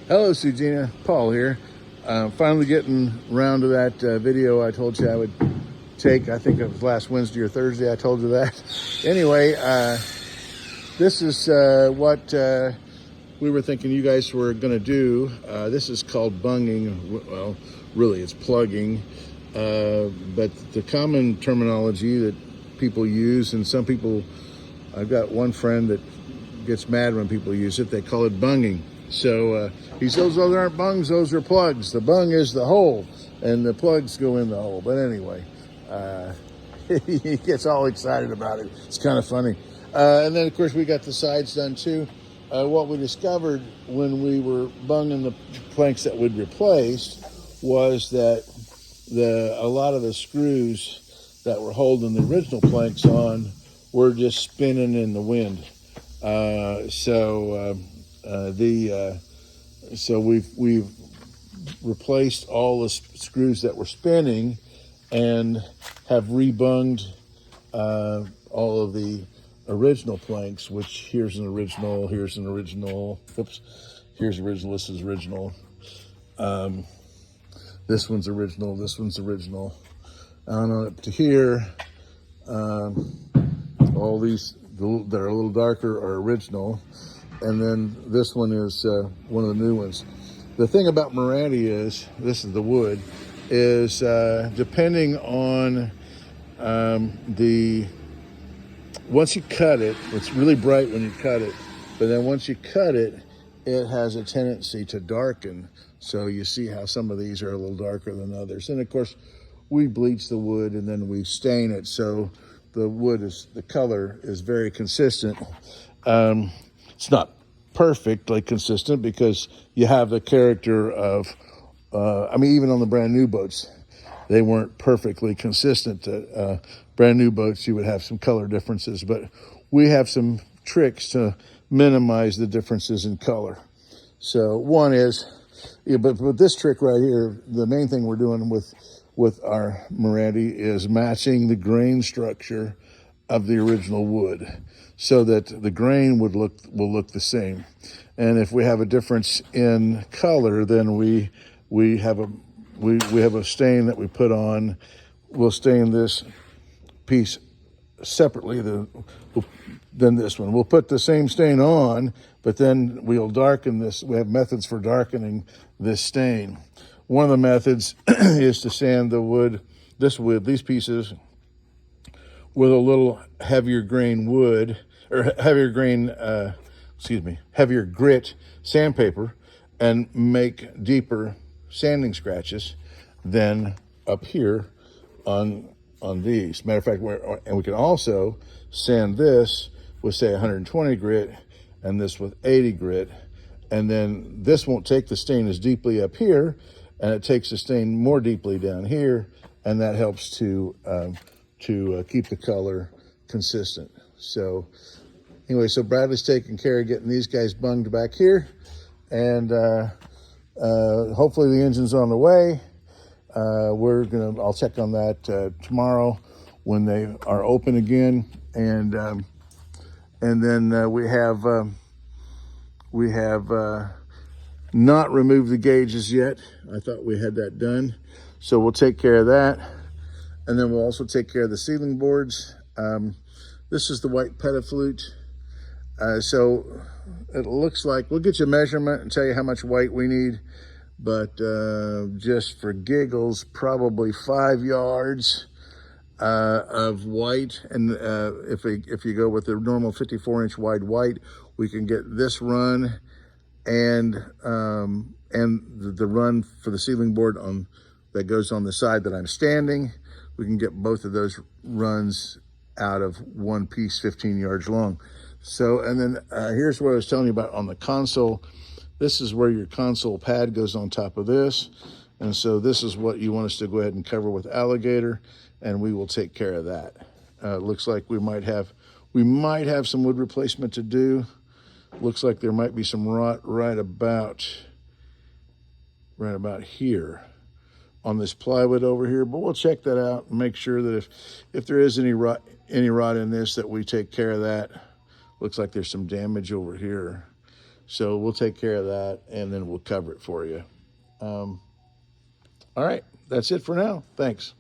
Hello, Sugina. Paul here. Finally getting around to that video I told you I would take. I think it was last Wednesday or Thursday I told you that. Anyway, this is what we were thinking you guys were going to do. This is called bunging. Well, really it's plugging. But the common terminology that people use, and some people, I've got one friend that gets mad when people use it, they call it bunging. So he says, "Oh, those aren't bungs, those are plugs. The bung is the hole, and the plugs go in the hole." But anyway, he gets all excited about it. It's kind of funny. And then, of course, we got the sides done too. What we discovered when we were bunging the planks that we'd replaced was that a lot of the screws that were holding the original planks on were just spinning in the wind. So we've replaced all the screws that were spinning and have rebunged all of the original planks, which here's an original, here's an original, whoops, here's original, this is original. This one's original, this one's original. On up to here, all these that are a little darker are original. And then this one is one of the new ones. The thing about Marandi is, this is the wood, is depending on once you cut it, it's really bright when you cut it, but then once you cut it, it has a tendency to darken. So you see how some of these are a little darker than others. And of course, we bleach the wood and then we stain it, so the color is very consistent. It's not perfectly consistent because you have the character of, even on the brand new boats, they weren't perfectly consistent. Brand new boats, you would have some color differences, but we have some tricks to minimize the differences in color. So one is, but this trick right here, the main thing we're doing with our Marandi is matching the grain structure of the original wood, so that the grain will look the same. And if we have a difference in color, then we have a stain that we put on. We'll stain this piece separately than this one. We'll put the same stain on, but then we'll darken this. We have methods for darkening this stain. One of the methods is to sand the wood, these pieces, with a little heavier grain wood, or heavier grit sandpaper, and make deeper sanding scratches than up here on these. Matter of fact, and we can also sand this with, say, 120 grit and this with 80 grit, and then this won't take the stain as deeply up here, and it takes the stain more deeply down here, and that helps to keep the color consistent. So anyway, so Bradley's taking care of getting these guys bunged back here, and hopefully the engine's on the way. I'll check on that tomorrow when they are open again, and then we have not removed the gauges yet. I thought we had that done, so we'll take care of that. And then we'll also take care of the ceiling boards. This is the white petaflute. So it looks like, we'll get you a measurement and tell you how much white we need, but just for giggles, probably 5 yards of white. And if you go with the normal 54-inch wide white, we can get this run and the run for the ceiling board that goes on the side that I'm standing. We can get both of those runs out of one piece, 15 yards long. So, and then here's what I was telling you about on the console. This is where your console pad goes on top of this. And so this is what you want us to go ahead and cover with alligator, and we will take care of that. Looks like we might have some wood replacement to do. Looks like there might be some rot right about here on this plywood over here, but we'll check that out and make sure that if there is any rot in this, that we take care of that. Looks like there's some damage over here. So we'll take care of that, and then we'll cover it for you. All right, that's it for now. Thanks.